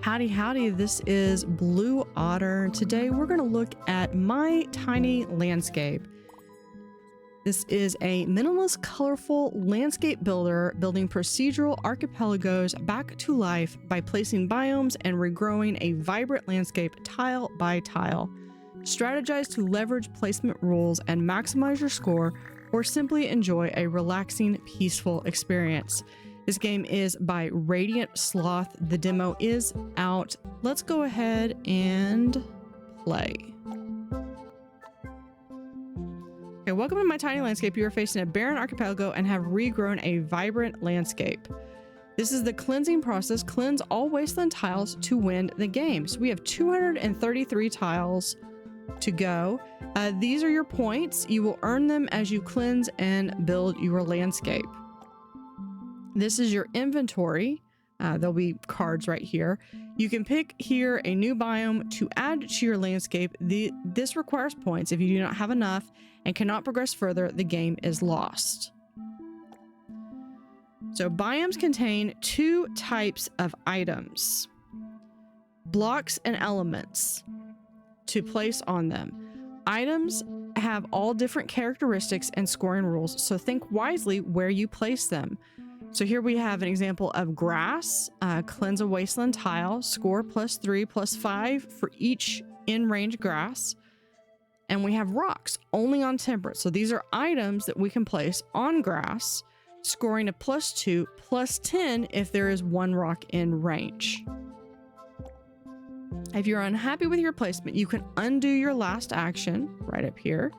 Howdy, howdy, this is Blue Otter. Today we're going to look at my tiny landscape. This is a minimalist, colorful landscape builder building procedural archipelagos back to life by placing biomes and regrowing a vibrant landscape tile by tile. Strategize to leverage placement rules and maximize your score, or simply enjoy a relaxing, peaceful experience. This game is by Radeon Sloth. The demo is out. Let's go ahead and play. Okay, welcome to my tiny landscape. You are facing a barren archipelago and have regrown a vibrant landscape. This is the cleansing process. Cleanse all wasteland tiles to win the game. So we have 233 tiles to go. These are your points. You will earn them as you cleanse and build your landscape. This is your inventory. There'll be cards right here. You can pick here a new biome to add to your landscape. This requires points. If you do not have enough and cannot progress further, the game is lost. So biomes contain two types of items: blocks and elements to place on them. Items have all different characteristics and scoring rules, so think wisely where you place them. So here we have an example of grass, cleanse a wasteland tile, score +3, +5 for each in-range grass. And we have rocks, only on temperate. So these are items that we can place on grass, scoring a +2, +10 if there is one rock in range. If you're unhappy with your placement, you can undo your last action right up here.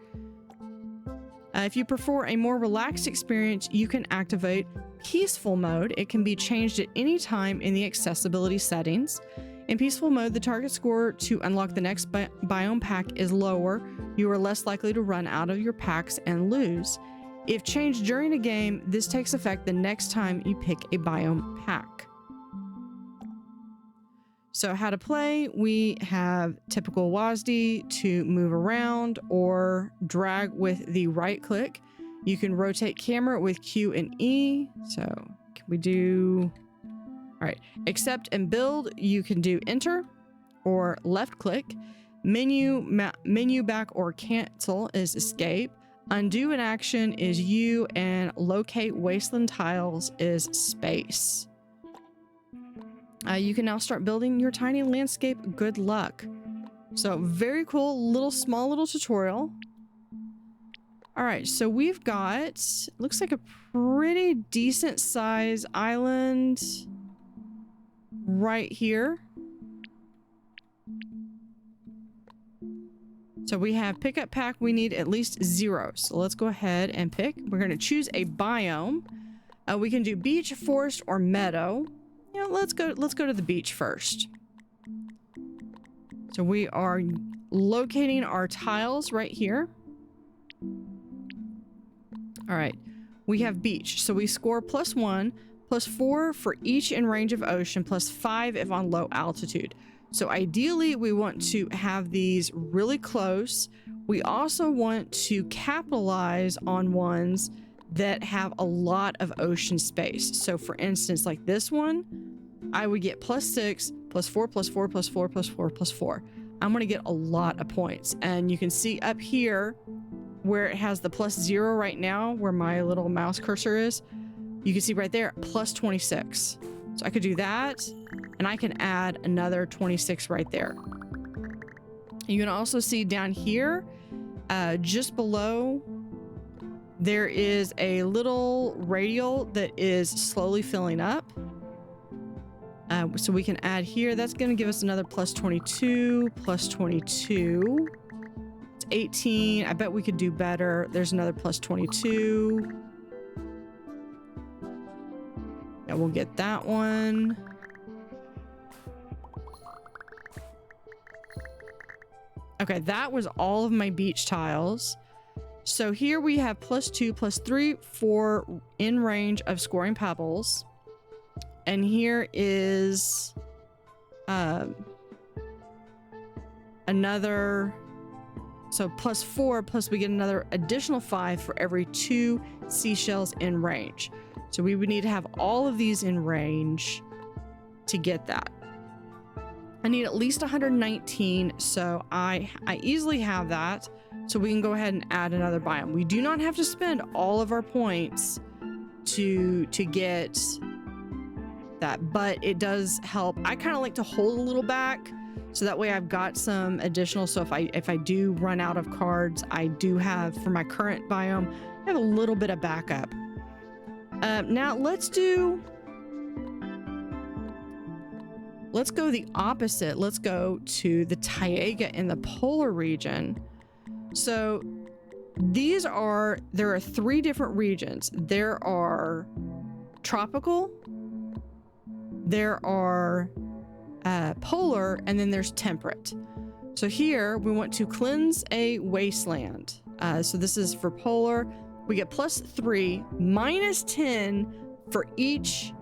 If you prefer a more relaxed experience, you can activate peaceful mode. It can be changed at any time in the accessibility settings. In peaceful mode, the target score to unlock the next biome pack is lower. You are less likely to run out of your packs and lose. If changed during a game, this takes effect the next time you pick a biome pack. So how to play, we have typical WASD to move around or drag with the right click. You can rotate camera with Q and E. So can we do, all right, accept and build, you can do enter or left click. Menu back or cancel is escape. Undo an action is U, and locate wasteland tiles is space. You can now start building your tiny landscape. Good luck. So very cool, small little tutorial. All right, so we've got, looks like a pretty decent size island right here. So we have pickup pack. We need at least 0. So let's go ahead and pick. We're going to choose a biome. We can do beach, forest, or meadow. Yeah, let's go to the beach first. So we are locating our tiles right here. All right, we have beach. So we score +1, +4 for each in range of ocean, +5 if on low altitude. So ideally we want to have these really close. We also want to capitalize on ones that have a lot of ocean space. So for instance, like this one, I would get +6, +4, +4, +4, +4, +4. I'm going to get a lot of points. And you can see up here where it has the +0 right now, where my little mouse cursor is, you can see right there, +26. So I could do that, and I can add another 26 right there. You can also see down here, just below, there is a little radial that is slowly filling up. So we can add here. That's going to give us another +22, +22. It's 18. I bet we could do better. There's another +22. Yeah, we'll get that one. Okay, that was all of my beach tiles. So here we have +2, +3 for in range of scoring pebbles. And here is another, so +4, plus we get another additional 5 for every 2 seashells in range. So we would need to have all of these in range to get that. I need at least 119, so I easily have that. So we can go ahead and add another biome. We do not have to spend all of our points to get that, but it does help. I kind of like to hold a little back so that way I've got some additional. So if I do run out of cards, I do have, for my current biome, I have a little bit of backup. Now let's go the opposite. Let's go to the taiga in the polar region. So there are 3 different regions. There are tropical, there are polar, and then there's temperate. So here we want to cleanse a wasteland. So this is for polar. We get +3, -10 for each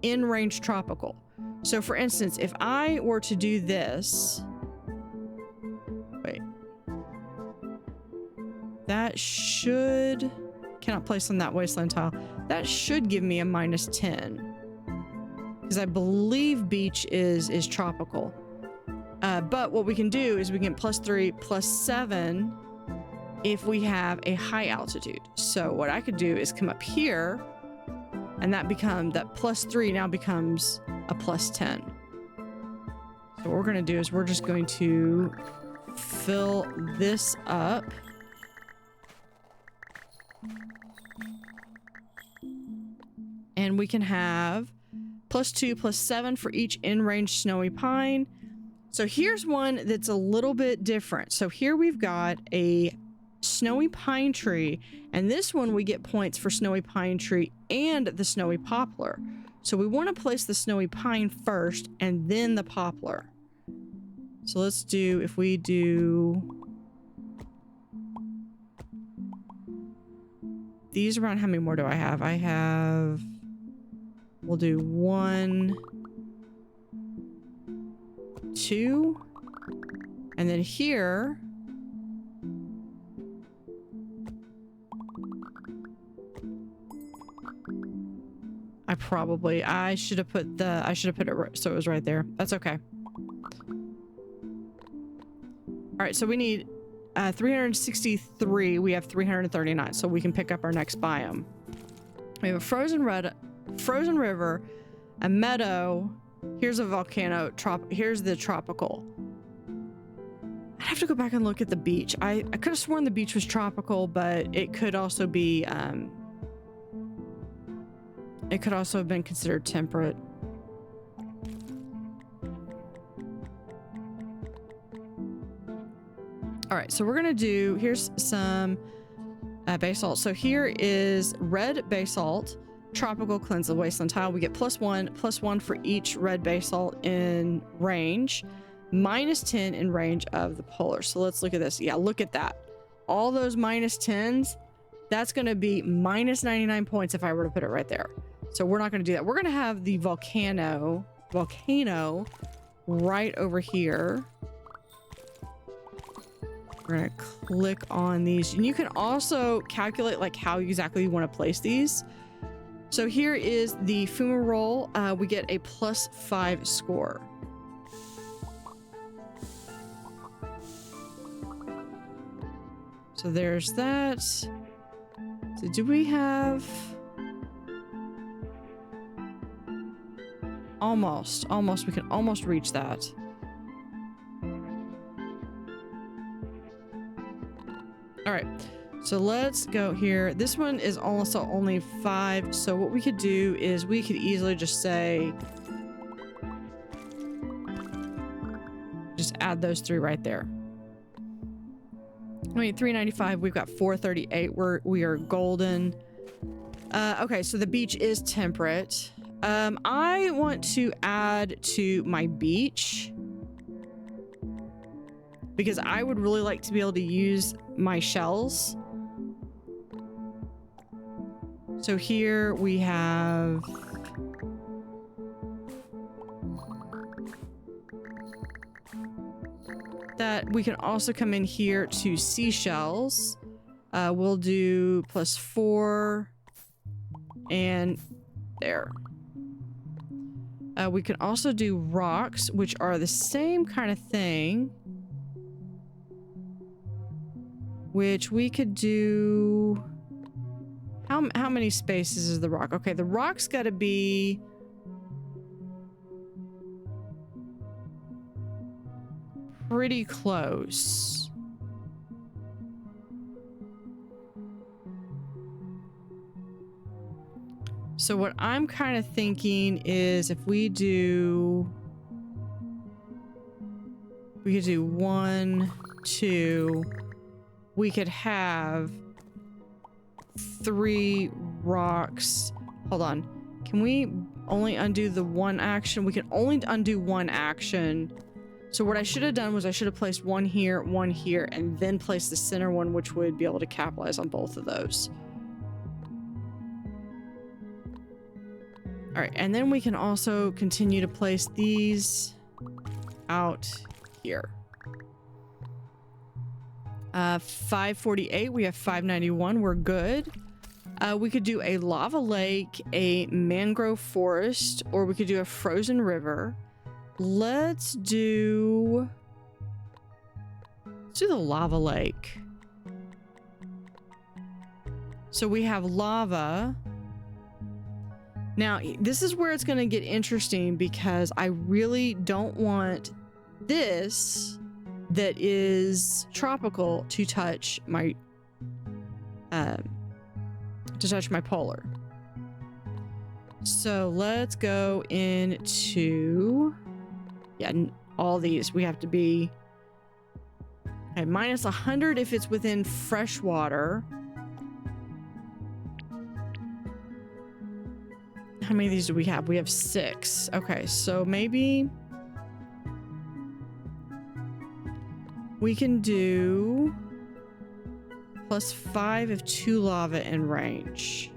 in-range tropical. So for instance, if I were to do this, wait, that should, cannot place on that wasteland tile. That should give me a -10 because I believe beach is tropical. But what we can do is we can get +3, +7 if we have a high altitude. So what I could do is come up here, and that +3 now becomes a +10. So what we're going to do is we're just going to fill this up. And we can have +2, +7 for each in-range snowy pine. So here's one that's a little bit different. So here we've got a snowy pine tree, and this one we get points for snowy pine tree and the snowy poplar. So we want to place the snowy pine first and then the poplar. So let's do, if we do these around, how many more do I have? We'll do 1, 2, and then here I should have put it so it was right there. That's okay. All right, so we need 363. We have 339, so we can pick up our next biome. We have a frozen river, a meadow. Here's a volcano. Here's the tropical. I'd have to go back and look at the beach. I could have sworn the beach was tropical, but it could also be it could also have been considered temperate. All right, so we're gonna do, here's some basalt. So here is red basalt, tropical cleanse the wasteland tile. We get +1 for each red basalt in range, -10 in range of the polar. So let's look at this. Yeah, look at that. All those -10s, that's gonna be -99 points if I were to put it right there. So we're not gonna do that. We're gonna have the volcano right over here. We're gonna click on these, and you can also calculate like how exactly you want to place these. So here is the fumarole. We get a +5 score. So there's that. So do we have almost, we can almost reach that. All right, so let's go here. This one is also only 5. So what we could do is we could easily just say, just add those 3 right there. I mean, 395, we've got 438. We are golden. Okay, so the beach is temperate. I want to add to my beach because I would really like to be able to use my shells. So here we have that. We can also come in here to seashells. We'll do +4 and there. We can also do rocks, which are the same kind of thing. Which we could do... How many spaces is the rock? Okay, the rock's got to be... pretty close. So what I'm kind of thinking is if we could do 1, 2, we could have 3 rocks. Hold on. Can we only undo the one action? We can only undo one action. So what I should have done was I should have placed one here, and then placed the center one, which would be able to capitalize on both of those. All right, and then we can also continue to place these out here. 548, we have 591, we're good. We could do a lava lake, a mangrove forest, or we could do a frozen river. Let's do the lava lake. So we have lava. Now, this is where it's going to get interesting because I really don't want this that is tropical to touch my polar. So let's go into all these. We have to be okay, minus 100 if it's within fresh water. How many of these do we have? We have 6. Okay, so maybe we can do +5 if 2 lava in range.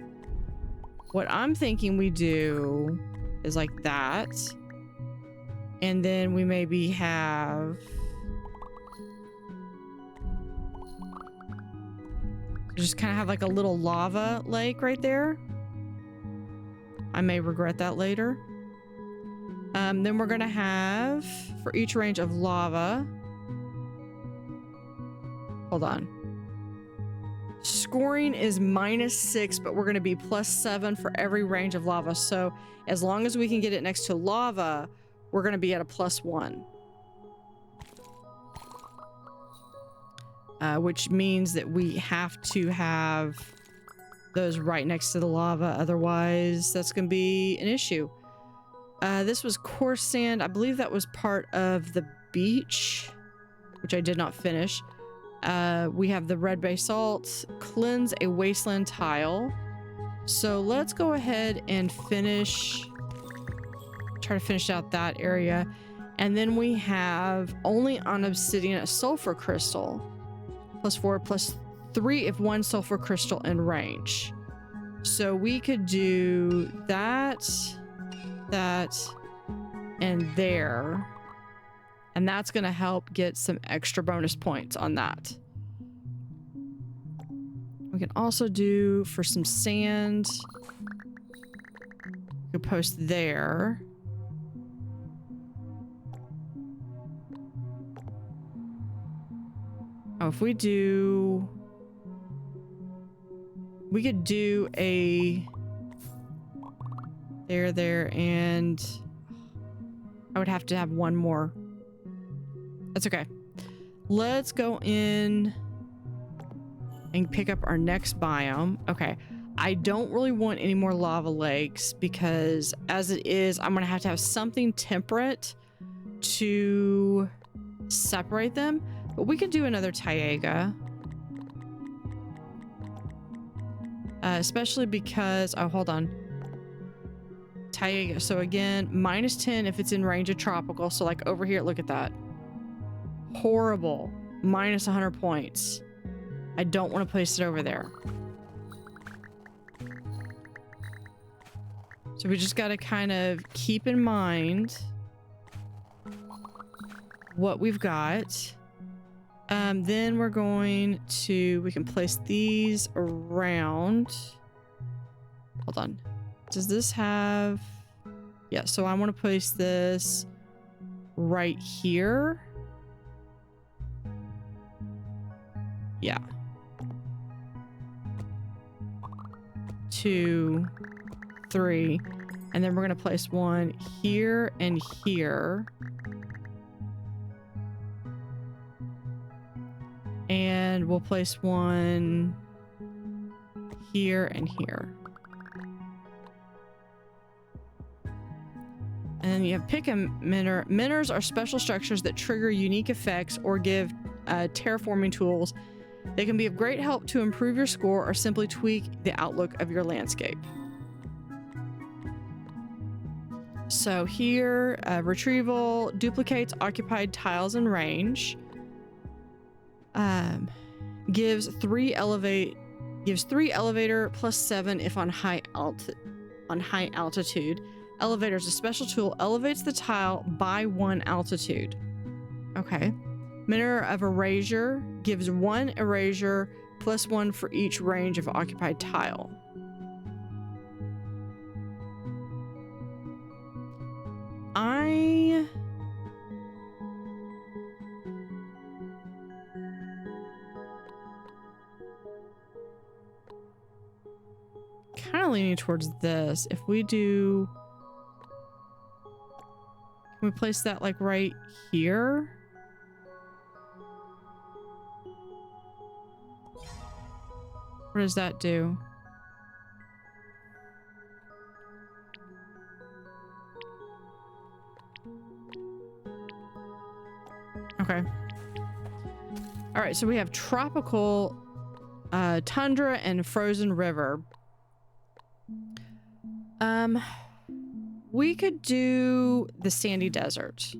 What I'm thinking we do is like that. And then we maybe have... just kind of have like a little lava lake right there. I may regret that later. Then we're gonna have, for each range of lava... hold on. Scoring is -6, but we're gonna be +7 for every range of lava. So as long as we can get it next to lava, we're gonna be at a +1. Which means that we have to have those right next to the lava, otherwise that's gonna be an issue. This was coarse sand. I believe that was part of the beach, which I did not finish. We have the red basalt, cleanse a wasteland tile. So let's go ahead and try to finish out that area. And then we have only on obsidian a sulfur crystal. +4, +3 if 1 sulfur crystal in range. So we could do that, and there. And that's going to help get some extra bonus points on that. We can also do for some sand. We could post there. Oh, if we do... we could do a... there, and... I would have to have one more. That's okay. Let's go in and pick up our next biome. Okay. I don't really want any more lava lakes because as it is, I'm going to have something temperate to separate them. But we could do another taiga. Especially because... oh, hold on. Taiga. So again, -10 if it's in range of tropical. So like over here, look at that. Horrible. -100 points. I don't want to place it over there. So we just got to kind of keep in mind what we've got. Then we're going to... we can place these around. Hold on. Does this have... Yeah, so I want to place this right here. Yeah. 2, 3. And then we're going to place one here and here. And we'll place one here and here. And then you have pick a minner. Minners are special structures that trigger unique effects or give terraforming tools. They can be of great help to improve your score or simply tweak the outlook of your landscape. So here, retrieval duplicates occupied tiles in range. Gives 3 elevator plus 7 if on high altitude. Elevator is a special tool, elevates the tile by 1 altitude. Okay. Minner of erasure gives 1 erasure plus 1 for each range of occupied tile. I kind of leaning towards this. If we do, can we place that like right here? What does that do? Okay. All right, so we have tropical, tundra and frozen river. We could do the sandy desert.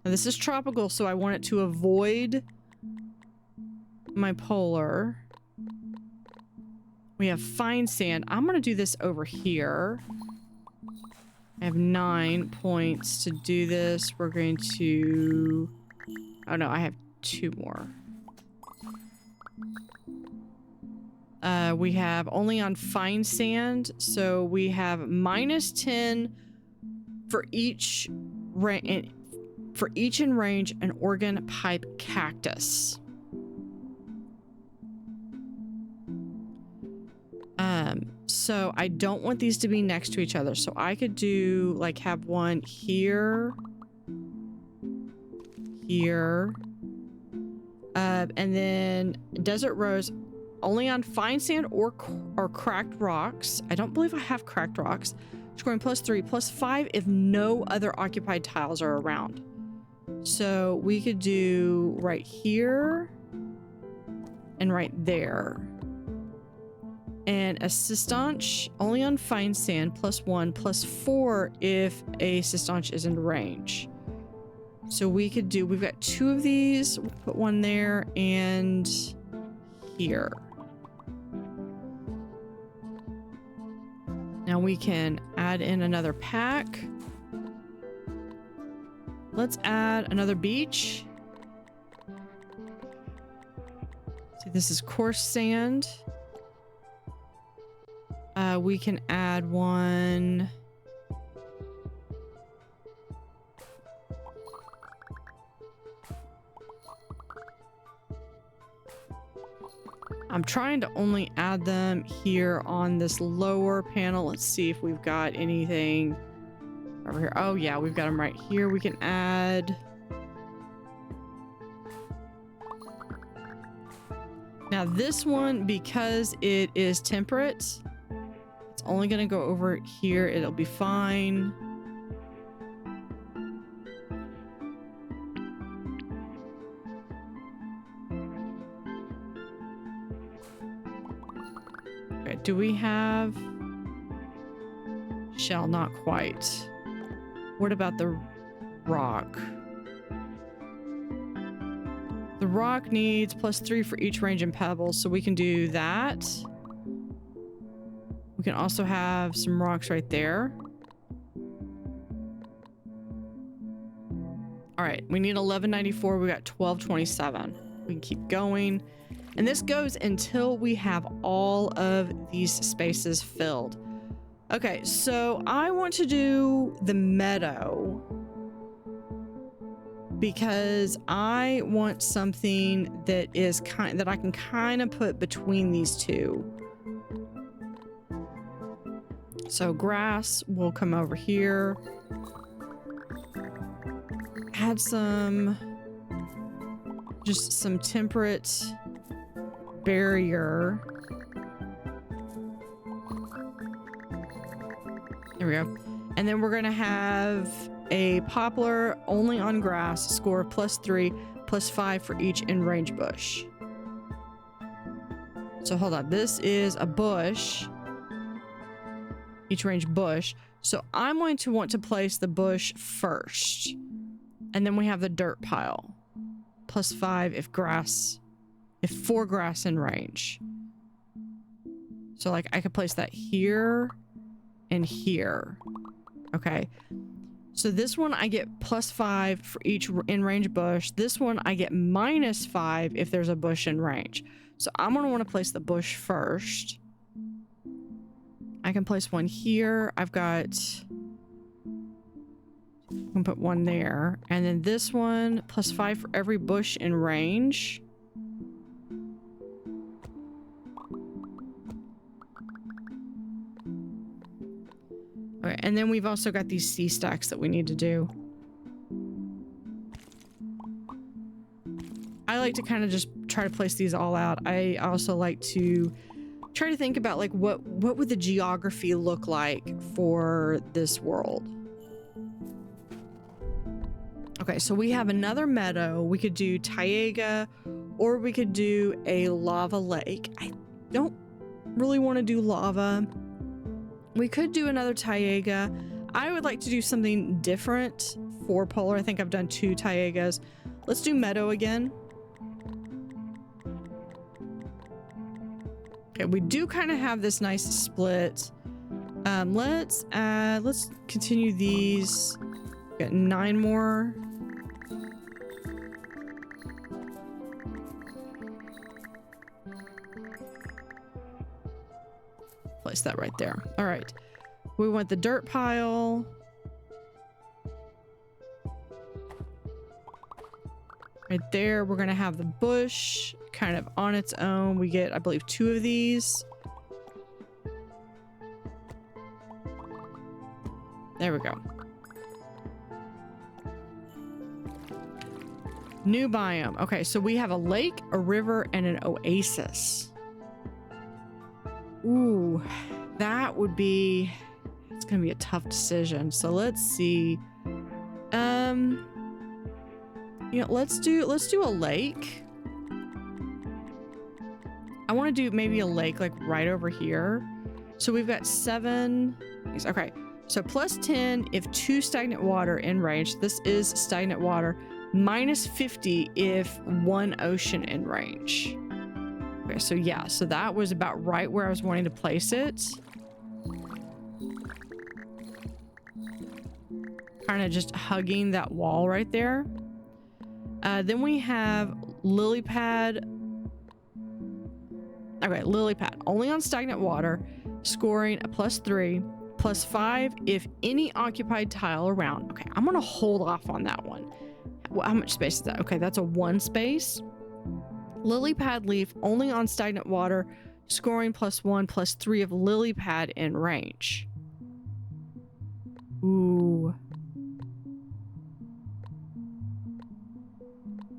Now, this is tropical, so I want it to avoid my polar. We have fine sand. I'm going to do this over here. I have 9 points to do this. We're going to... Oh no, I have 2 more. We have only on fine sand, so we have -10 for each in range an organ pipe cactus. So I don't want these to be next to each other, so I could do like have one here, here, and then desert rose only on fine sand or cracked rocks. I don't believe I have cracked rocks. Scoring +3, +5 if no other occupied tiles are around. So we could do right here and right there. And a cistanche only on fine sand +1, +4 if a cistanche is in range. So we could do, we've got 2 of these. We'll put one there and here. Now we can add in another pack. Let's add another beach. See, this is coarse sand. We can add one. I'm trying to only add them here on this lower panel. Let's see if we've got anything over here. Oh yeah, we've got them right here. We can add. Now this one, because it is temperate, it's only going to go over here. It'll be fine. Okay, do we have... Shell, not quite. What about the rock? The rock needs +3 for each range in pebbles, so we can do that. We can also have some rocks right there. All right, we need 1194. We got 1227. We can keep going. And this goes until we have all of these spaces filled. Okay, so I want to do the meadow because I want something that is that I can kind of put between these two. So grass will come over here. Add just some temperate barrier. There we go. And then we're gonna have a poplar only on grass, score +3, +5 for each in-range bush. So hold on, this is a bush, each range bush. So I'm going to want to place the bush first. And then we have the dirt pile, +5 if 4 grass in range. So like I could place that here and here. Okay. So this one I get +5 for each in-range bush. This one I get -5 if there's a bush in range. So I'm going to want to place the bush first. I can place one here. I can put one there. And then this one +5 for every bush in range. Okay, and then we've also got these C stacks that we need to do. I like to kind of just try to place these all out. I also like to try to think about like what would the geography look like for this world. Okay, so we have another meadow. We could do taiga, or we could do a lava lake. I don't really want to do lava. We could do another taiga. I would like to do something different for polar. I think I've done 2 taigas. Let's do meadow again. Okay, we do kind of have this nice split. Let's continue these. Got 9 more. Place that right there. All right. We want the dirt pile. Right there. We're going to have the bush kind of on its own. We get, I believe, 2 of these. There we go. New biome. Okay, so we have a lake, a river, and an oasis. Ooh, that would be, it's gonna be a tough decision. So let's see. You know, let's do a lake. I want to do maybe a lake like right over here. So we've got 7. Okay, so +10 if 2 stagnant water in range. This is stagnant water. -50 if 1 ocean in range. Okay, so yeah, so that was about right where I was wanting to place it. Kind of just hugging that wall right there. Then we have lily pad. Okay, lily pad only on stagnant water, scoring a +3, +5 if any occupied tile around. Okay, I'm gonna hold off on that one. How much space is that? Okay, that's a 1 space. Lily pad leaf only on stagnant water, scoring +1, +3 of lily pad in range. Ooh.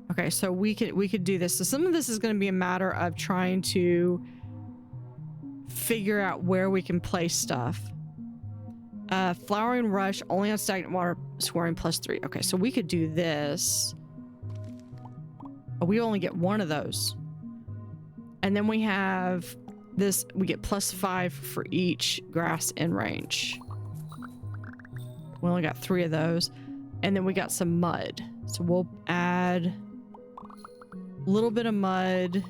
Okay, so we could do this. So some of this is going to be a matter of trying to figure out where we can place stuff. Flowering rush only on stagnant water, scoring +3. Okay, so we could do this. Oh, we only get 1 of those. And then we have this, we get +5 for each grass in range. We only got 3 of those. And then we got some mud. So we'll add a little bit of mud.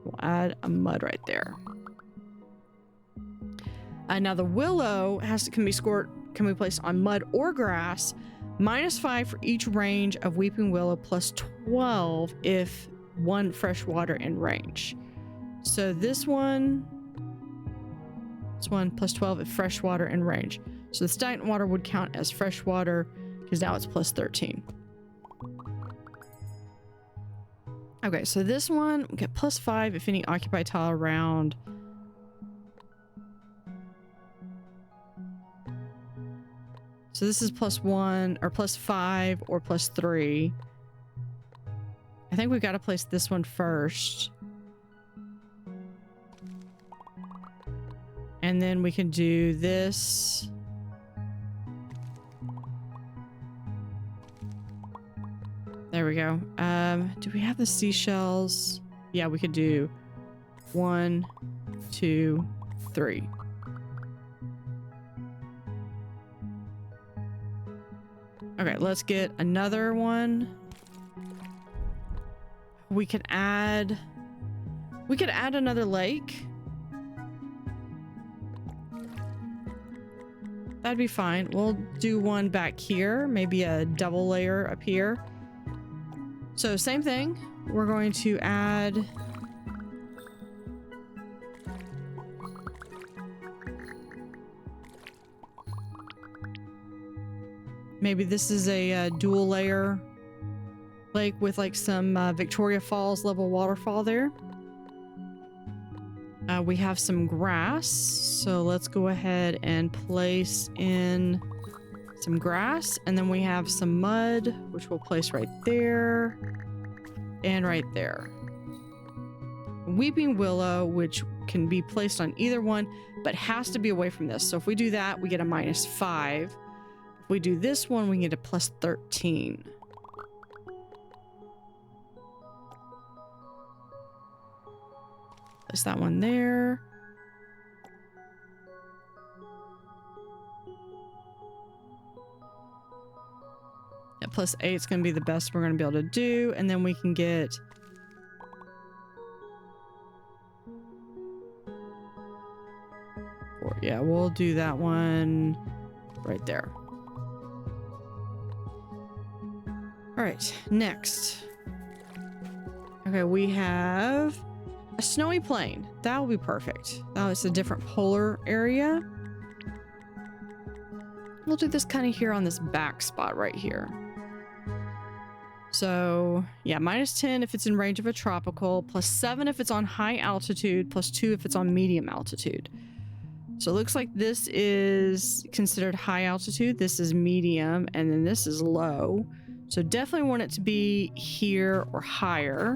We'll add a mud right there. Now the willow can be placed on mud or grass. -5 for each range of weeping willow, +12 if 1 fresh water in range. So this one, This one plus 12 if fresh water in range. So the stagnant water would count as fresh water because now it's plus 13. Okay, so this one we get plus 5 if any occupied tile around. So this is plus 1 or plus 5 or plus 3. I think we've got to place this one first. And then we can do this. There we go. Do we have the seashells? Yeah, we could do 1, 2, 3. Okay, let's get another one. We could add another lake. That'd be fine. We'll do one back here, maybe a double layer up here. So same thing. We're going to add maybe this is a dual layer lake with like some Victoria Falls level waterfall there. We have some grass, so let's go ahead and place in some grass, and then we have some mud, which we'll place right there and right there. Weeping willow, which can be placed on either one, but has to be away from this. So if we do that, we get a -5. If we do this one, we can get a plus 13. Place that one there. Yeah, plus 8 is going to be the best we're going to be able to do. And then we can get... yeah, we'll do that one right there. All right, next. Okay, we have a snowy plain. That will be perfect. Oh, it's a different polar area. We'll do this kind of here on this back spot right here. So yeah, -10 if it's in range of a tropical, plus 7 if it's on high altitude, plus 2 if it's on medium altitude. So it looks like this is considered high altitude, this is medium, and then this is low. So definitely want it to be here or higher.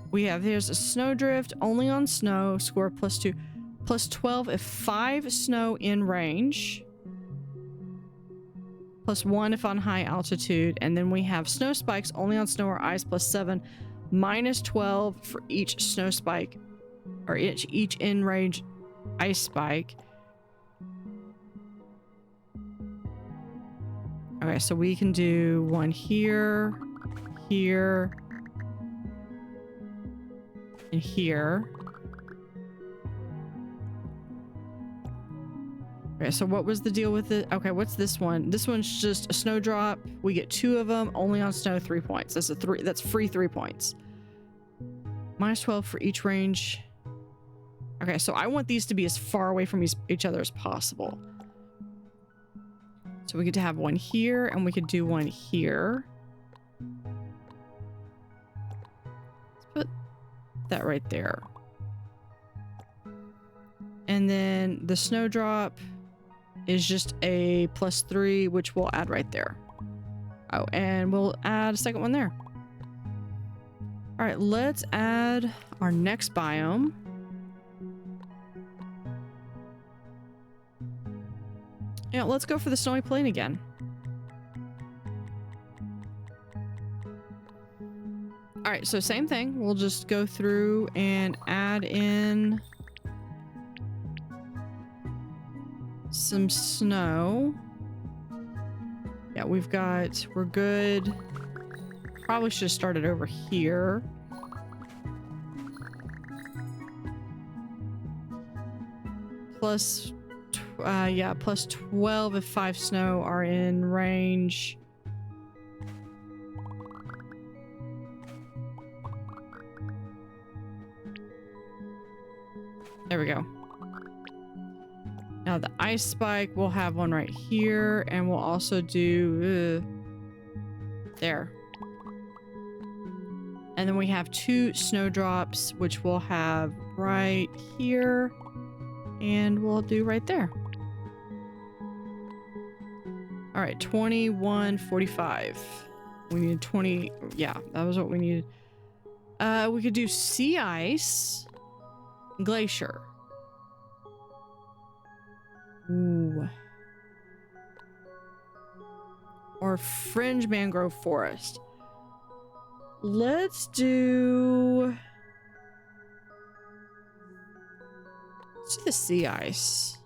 We have, here's a snowdrift, only on snow, score plus 2. Plus 12 if 5 snow in range. Plus 1 if on high altitude. And then we have snow spikes, only on snow or ice, plus 7. -12 for each snow spike, or each in range ice spike. Okay, so we can do one here, here, and here. Okay, so what was the deal with it? Okay, what's this one? This one's just a snowdrop. We get 2 of them, only on snow, 3 points. That's a 3. That's free 3 points. -12 for each range. Okay, so I want these to be as far away from each other as possible. So we get to have one here, and we could do one here. Let's put that right there. And then the snowdrop is just a +3, which we'll add right there. Oh, and we'll add a second one there. All right, let's add our next biome. Yeah, let's go for the snowy plain again. All right, so same thing. We'll just go through and add in some snow. Yeah, we're good. Probably should have started over here. Plus 12 if 5 snow are in range. There we go. Now the ice spike, we'll have one right here, and we'll also do there. And then we have 2 snowdrops, which we'll have right here, and we'll do right there. All right, 2145. We need 20. Yeah, that was what we needed. We could do sea ice, glacier. Ooh. Or fringe mangrove forest. Let's do the sea ice.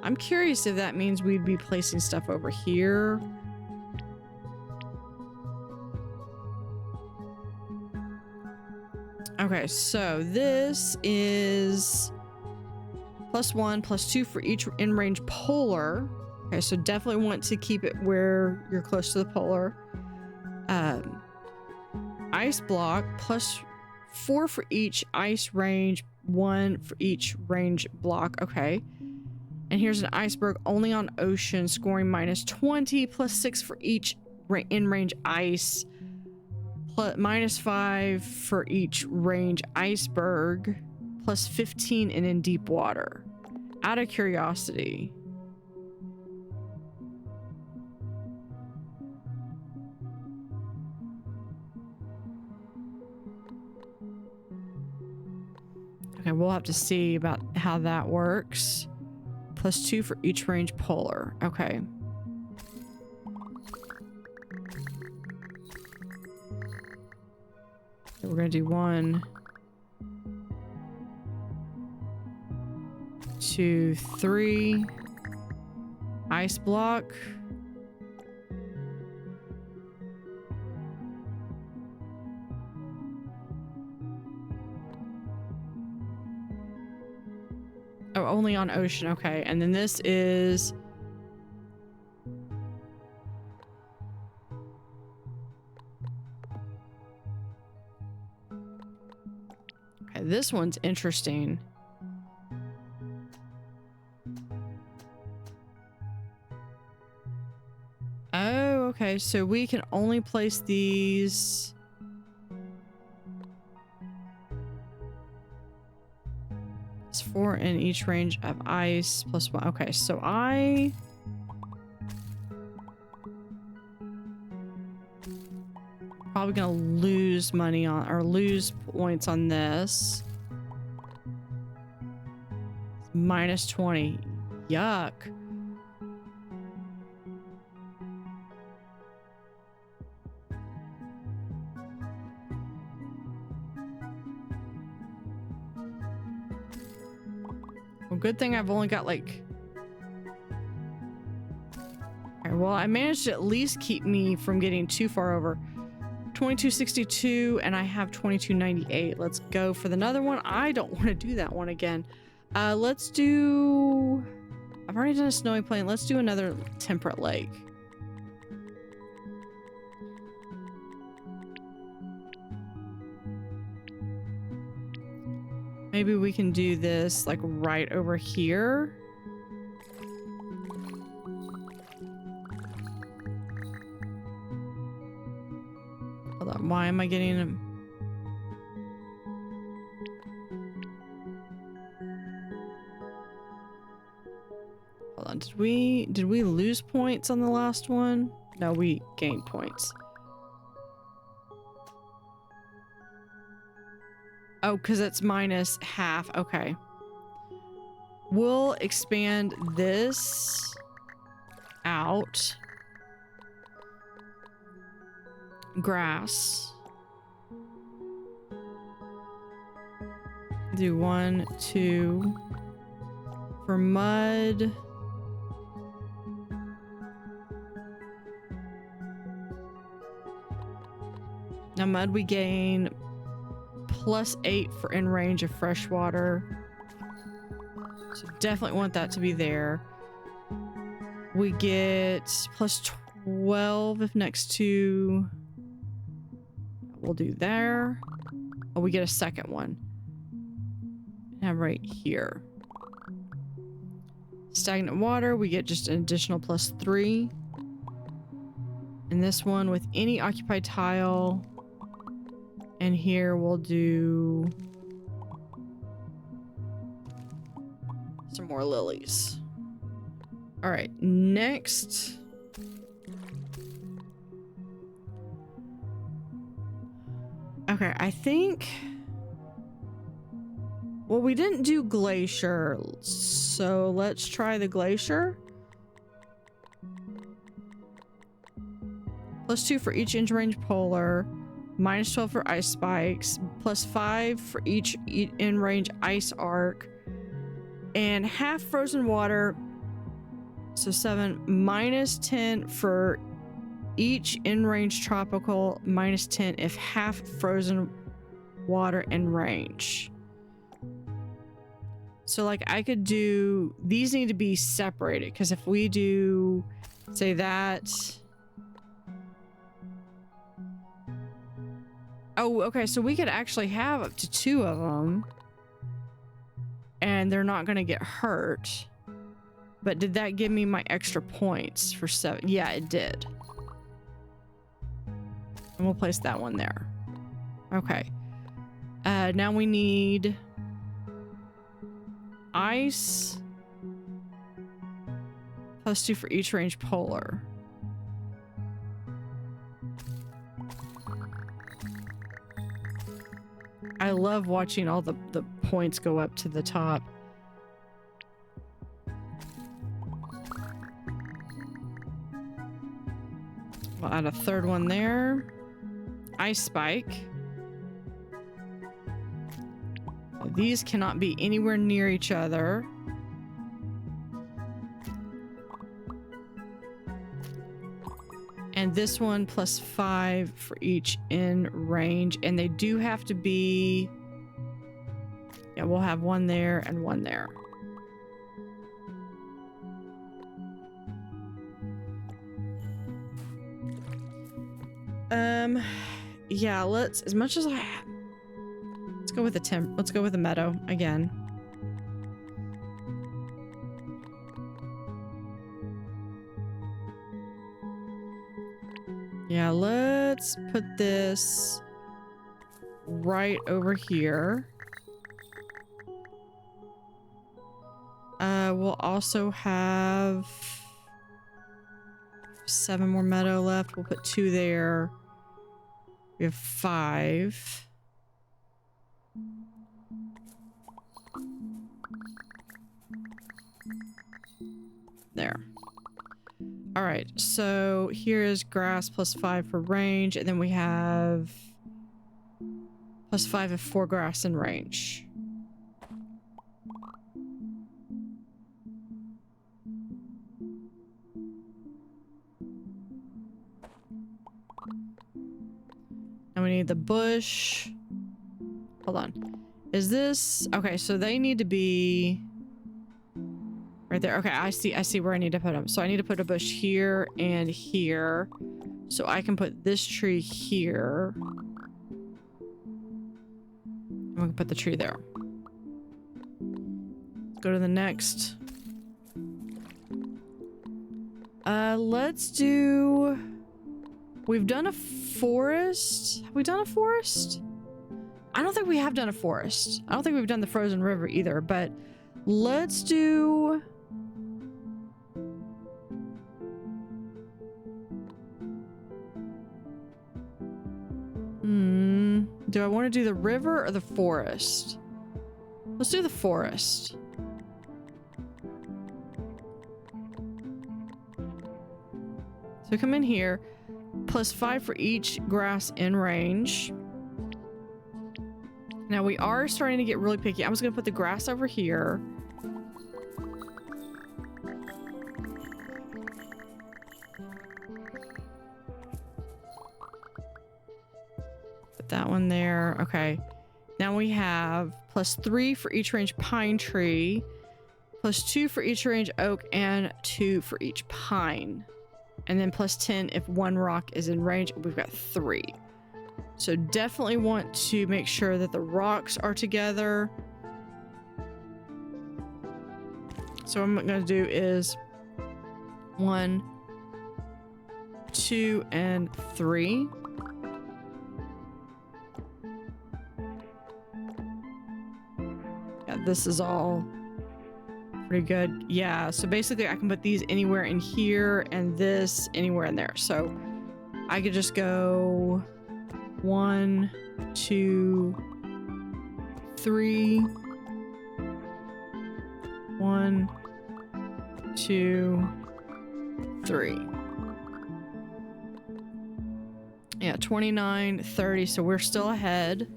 I'm curious if that means we'd be placing stuff over here. Okay, so this is +1, +2 for each in-range polar. Okay, so definitely want to keep it where you're close to the polar. Ice block, +4 for each ice range, 1 for each range block. Okay. And here's an iceberg only on ocean, scoring -20, +6 for each in-range ice, -5 for each range iceberg, +15 in deep water. Out of curiosity. Okay, we'll have to see about how that works. +2 for each range polar. Okay. So we're gonna do 1, 2, 3. Ice block. Oh, only on ocean. Okay. And then this is okay, this one's interesting. Oh, okay. So we can only place these. It's 4 in each range of ice, +1. Okay, so I probably gonna lose money on, or lose points on this. -20. Yuck. Well, good thing I've only got like... Okay, well, I managed to at least keep me from getting too far over. 2262, and I have 2298. Let's go for another one. I don't want to do that one again. Let's do... I've already done a snowy plain. Let's do another temperate lake. Maybe we can do this like right over here. Hold on, why am I getting them? Hold on, did we lose points on the last one? No, we gained points. Oh, because it's -half. Okay. We'll expand this out. Grass. Do 1, 2. For mud. Now mud we gain +8 for in range of fresh water. So definitely want that to be there. We get +12 if next to... We'll do there. Oh, we get a second one. have right here. Stagnant water, we get just an additional +3. And this one with any occupied tile. And here we'll do some more lilies. All right, next. Okay, I think... Well, we didn't do glacier, so let's try the glacier. +2 for each inch range polar, -12 for ice spikes, +5 for each in range ice arc, and half frozen water, so 7, -10 for each in range tropical, -10 if half frozen water in range. So like I could do, these need to be separated, because if we do, say that. Oh, okay, so we could actually have up to 2 of them. And they're not going to get hurt. But did that give me my extra points for 7? Yeah, it did. And we'll place that one there. Okay. Now we need... ice +2 for each range polar. I love watching all the points go up to the top. We'll add a 3rd one there. Ice spike. These cannot be anywhere near each other. And this one +5 for each in range. And they do have to be... Yeah, we'll have one there and one there. Yeah, let's... As much as I... Let's go with the let's go with the meadow again. Yeah, let's put this right over here. We'll also have 7 more meadow left. We'll put 2 there. We have 5. There. All right, so here is grass +5 for range, and then we have +5 if 4 grass in range. And we need the bush. Hold on. Is this... Okay, so they need to be... Right there. Okay, I see where I need to put them. So I need to put a bush here and here. So I can put this tree here. And we can put the tree there. Let's go to the next. Let's do... We've done a forest. Have we done a forest? I don't think we have done a forest. I don't think we've done the frozen river either, but let's do... Do I want to do the river or the forest? Let's do the forest. So come in here, +5 for each grass in range. Now we are starting to get really picky. I'm just going to put the grass over here. Put that one there. Okay. Now we have +3 for each range pine tree, +2 for each range oak, and 2 for each pine. And then +10 if 1 rock is in range. We've got 3. So definitely want to make sure that the rocks are together. So what I'm gonna do is 1, 2, and 3. Yeah, this is all pretty good. Yeah, so basically I can put these anywhere in here and this anywhere in there. So I could just go 1, 2, 3. 1, 2, 3. Yeah, 29, 30. So we're still ahead.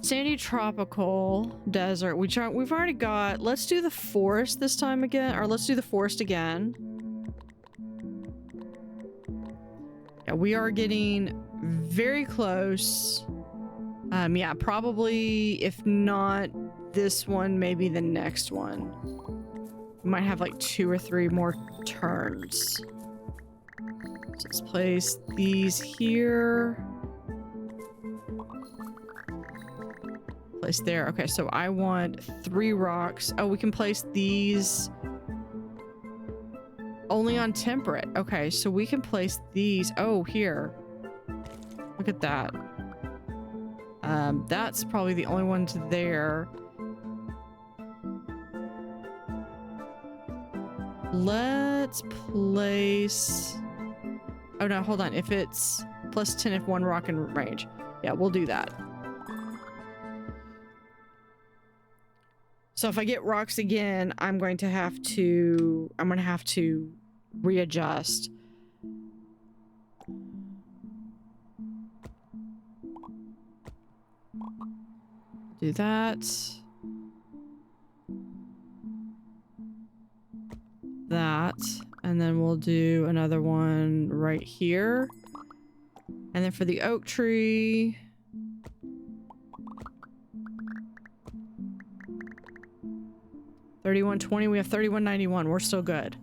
Sandy tropical desert. We've already got. Let's do the forest this time again, or let's do the forest again. Yeah, we are getting very close. Yeah, probably if not this one, maybe the next one. We might have like 2 or 3 more turns. So let's place these here. Place there. Okay, so I want 3 rocks. Oh, we can place these only on temperate. Okay, so we can place these. Oh, here. Look at that. That's probably the only one to there. Let's place... Oh no, hold on. If it's +10 if 1 rock in range. Yeah, we'll do that. So if I get rocks again, I'm going to have to readjust. Do that. That. And then we'll do another one right here. And then for the oak tree... $31.20. We have $31.91. We're still good.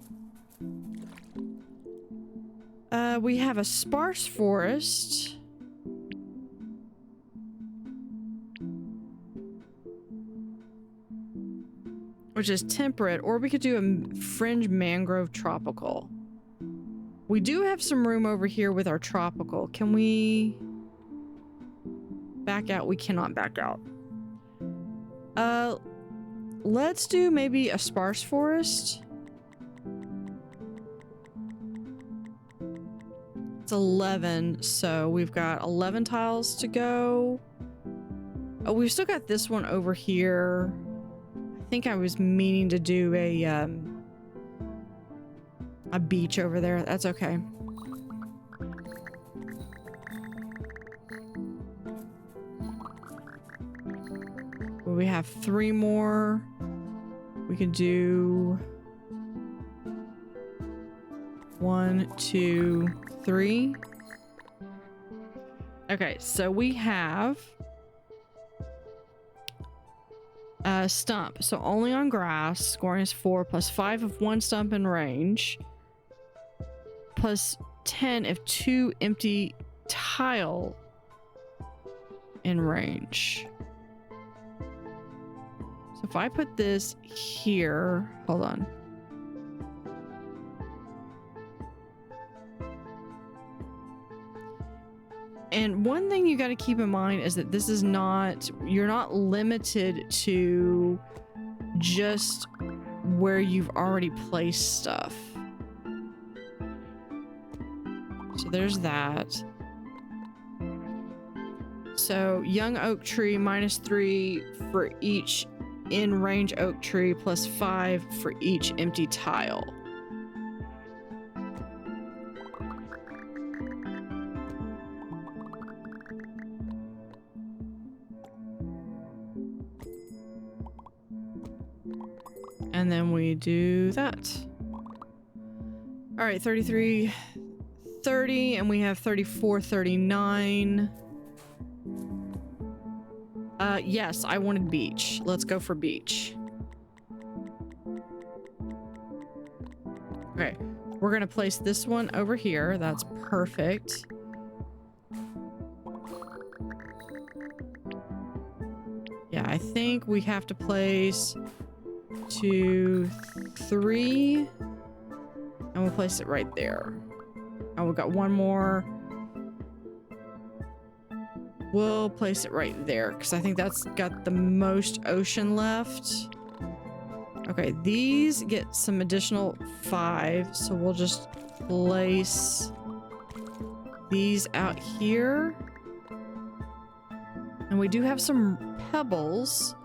We have a sparse forest. Which is temperate, or we could do a fringe mangrove tropical. We do have some room over here with our tropical. Can we back out? We cannot back out. Let's do maybe a sparse forest. It's 11, so we've got 11 tiles to go. Oh, we've still got this one over here. I think I was meaning to do a beach over there. That's okay. Well, we have 3 more. We can do 1, 2, 3. Okay, so we have a stump. So only on grass. Scoring is 4 +5 if 1 stump in range. +10 if 2 empty tile in range. So if I put this here, hold on. And one thing you got to keep in mind is that this is not, you're not limited to just where you've already placed stuff. So there's that. So young oak tree -3 for each in range oak tree +5 for each empty tile. And then we do that. All right, 33, 30, and we have 34, 39. Yes, I wanted beach. Let's go for beach. Okay, we're gonna place this one over here. That's perfect. Yeah, I think we have to place 2, 3. And we'll place it right there. Oh, we've got one more. We'll place it right there because I think that's got the most ocean left. Okay, these get some additional 5, so we'll just place these out here. And we do have some pebbles.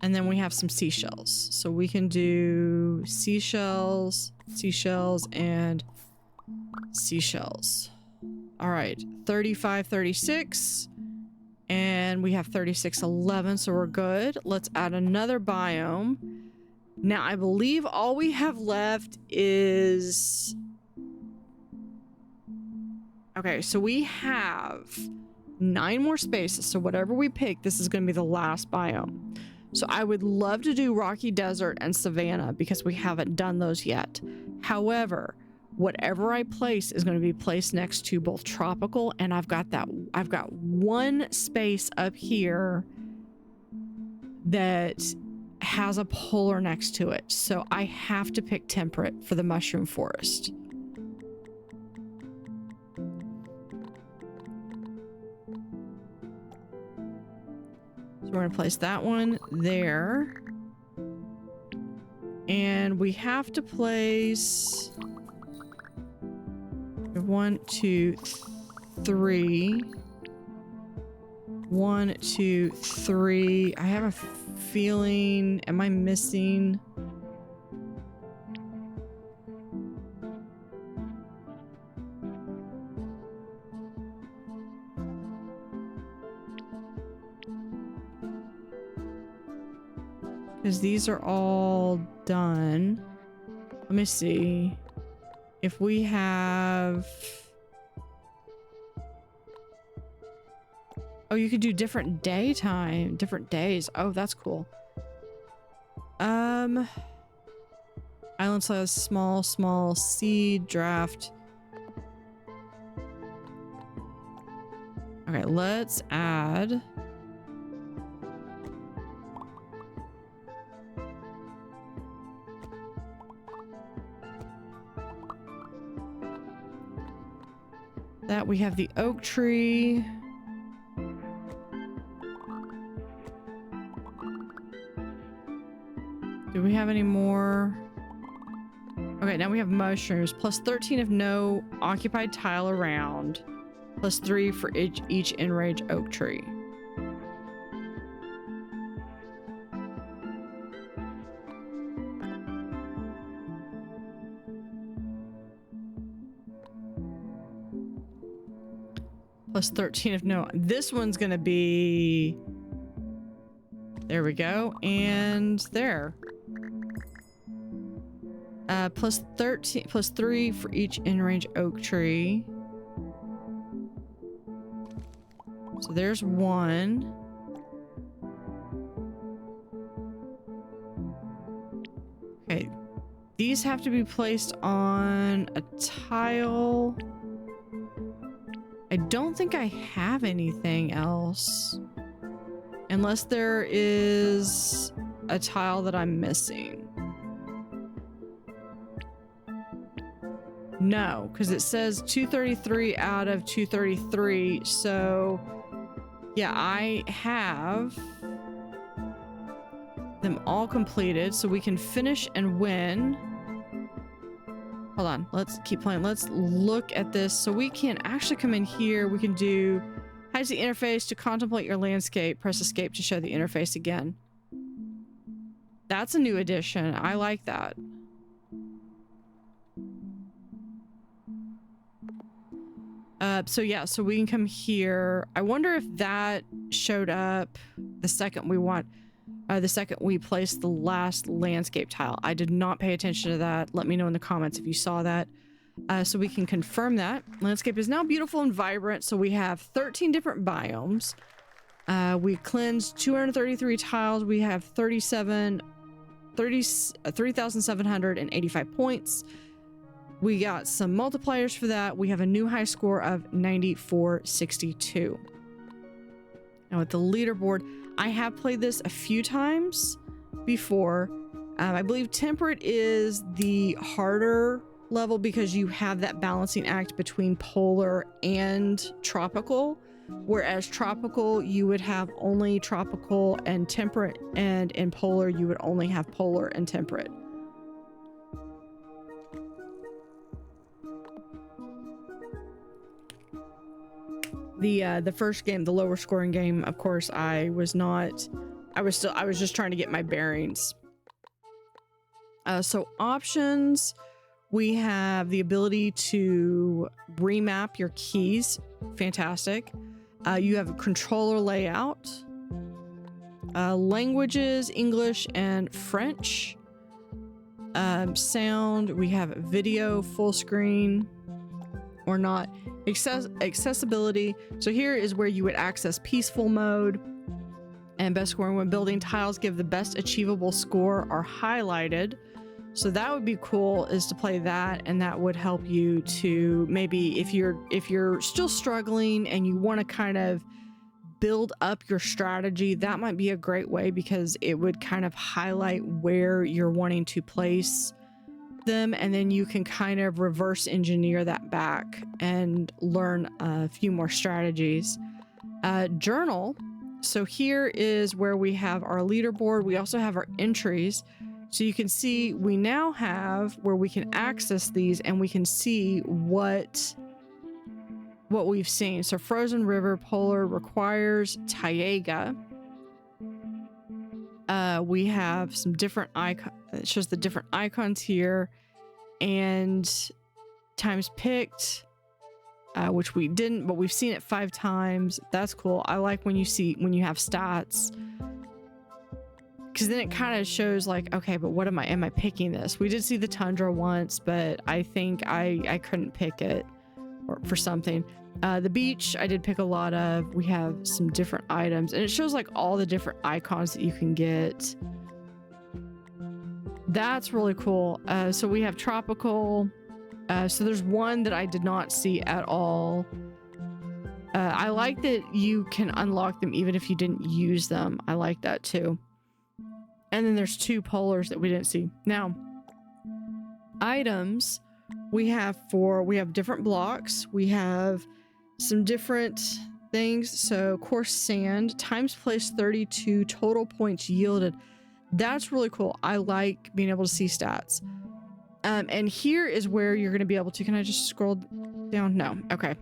And then we have some seashells. So we can do seashells, seashells, and seashells. All right, 35, 36. And we have 36, 11, so we're good. Let's add another biome. Now, I believe all we have left is... Okay, so we have 9 more spaces. So whatever we pick, this is going to be the last biome. So I would love to do Rocky Desert and Savanna because we haven't done those yet. However, whatever I place is going to be placed next to both tropical and I've got one space up here that has a polar next to it. So I have to pick temperate for the mushroom forest. So we're going to place that one there. And we have to place 1, 2, 3. 1, 2, 3. I have a feeling, am I missing? Because these are all done. Let me see. If we have... Oh, you could do different daytime, different days. Oh, that's cool. Island size, small, seed, draft. Okay, let's add... that we have the oak tree. Do we have any more? Okay, now we have mushrooms. Plus 13 if no occupied tile around. Plus 3 for each in-range oak tree. Plus 13 if no. This one's gonna be... There we go. And there. Plus 13, plus 3 for each in-range oak tree. So there's one. Okay. These have to be placed on a tile. I don't think I have anything else. Unless there is a tile that I'm missing. No, because it says 233 out of 233. So, yeah, I have them all completed. So we can finish and win. Hold on, let's keep playing. Let's look at this. So we can actually come in here. We can do hide the interface to contemplate your landscape. Press escape to show the interface again. That's a new addition. I like that. So yeah, so we can come here. I wonder if that showed up the second we placed the last landscape tile. I did not pay attention to that. Let me know in the comments if you saw that. So we can confirm that. Landscape is now beautiful and vibrant. So we have 13 different biomes. We cleansed 233 tiles. We have 3,785 points. We got some multipliers for that. We have a new high score of 9462. Now with the leaderboard, I have played this a few times before. I believe temperate is the harder level because you have that balancing act between polar and tropical, whereas tropical you would have only tropical and temperate, and in polar you would only have polar and temperate. The first game, the lower scoring game, of course, I was just trying to get my bearings. So options, we have the ability to remap your keys. Fantastic. You have a controller layout. Languages, English and French. Sound, we have video, full screen or not. Accessibility. So here is where you would access peaceful mode. And best scoring when building tiles give the best achievable score are highlighted. So that would be cool, is to play that, and that would help you to maybe if you're still struggling and you want to kind of build up your strategy, that might be a great way, because it would kind of highlight where you're wanting to place them, and then you can kind of reverse engineer that back and learn a few more strategies. Journal. So here is where we have our leaderboard. We also have our entries. So you can see we now have where we can access these, and we can see what we've seen. So Frozen River Polar requires Taiga. We have some different icons. It shows the different icons here, and times picked, which we didn't, but we've seen it 5 times. That's cool. I like when you have stats, because then it kind of shows like, okay, but what am I picking this? We did see the tundra once, but I think I couldn't pick it for something. The beach, I did pick a lot of. We have some different items, and it shows like all the different icons that you can get. That's really cool. So we have tropical. So there's one that I did not see at all. I like that you can unlock them even if you didn't use them. I like that too. And then there's 2 polars that we didn't see. Now, items, we have different blocks. We have some different things. So coarse sand, times place 32, total points yielded. That's really cool. I like being able to see stats. And here is where you're going to be able to, can I just scroll down? No. Okay.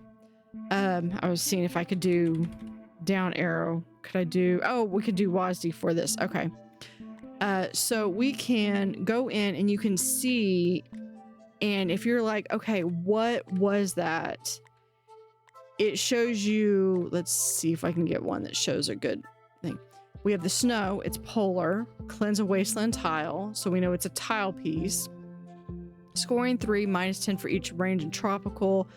I was seeing if I could do down arrow. Could I do, oh, we could do WASD for this. Okay. So we can go in and you can see, and if you're like, okay, what was that? It shows you, let's see if I can get one that shows a good thing. We have the snow, it's polar, cleanse a wasteland tile. So we know it's a tile piece. Scoring 3, -10 for each range and tropical,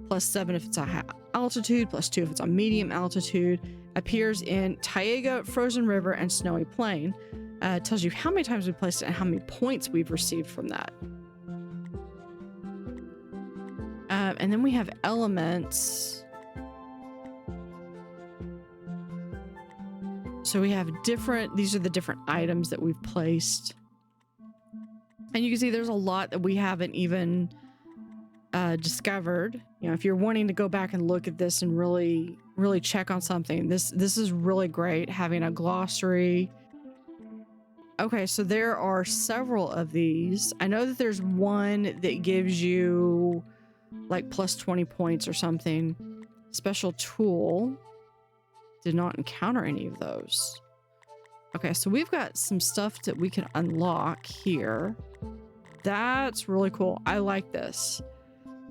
+7 if it's a high altitude, +2 if it's a medium altitude. Appears in Taiga, Frozen River, and Snowy Plain. Tells you how many times we placed it and how many points we've received from that. And then we have elements. So we have these are the different items that we've placed. And you can see there's a lot that we haven't even discovered. You know, if you're wanting to go back and look at this and really, really check on something, this is really great, having a glossary. Okay, so there are several of these. I know that there's one that gives you like +20 points or something. Special tool. Did not encounter any of those. Okay, so we've got some stuff that we can unlock here. That's really cool. I like this.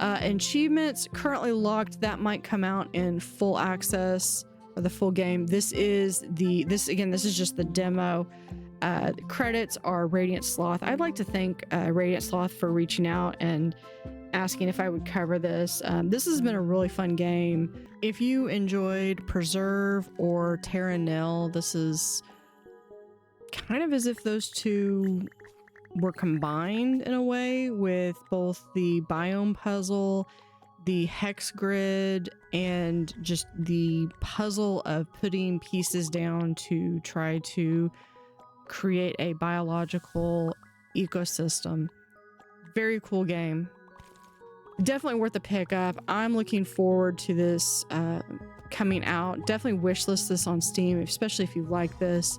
Achievements currently locked. That might come out in full access or the full game. This is just the demo. The credits are Radiant Sloth. I'd like to thank Radiant Sloth for reaching out and asking if I would cover this. This has been a really fun game. If you enjoyed Preserve or Terra Nil, this is kind of as if those two were combined in a way with both the biome puzzle, the hex grid, and just the puzzle of putting pieces down to try to create a biological ecosystem. Very cool game. Definitely worth a pick up. I'm looking forward to this coming out. Definitely wishlist this on Steam, especially if you like this.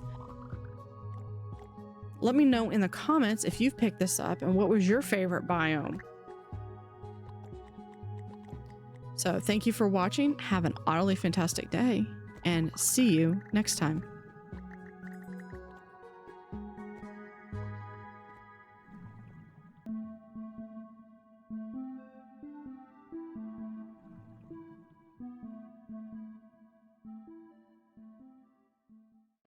Let me know in the comments if you've picked this up and what was your favorite biome. So thank you for watching. Have an utterly fantastic day and see you next time.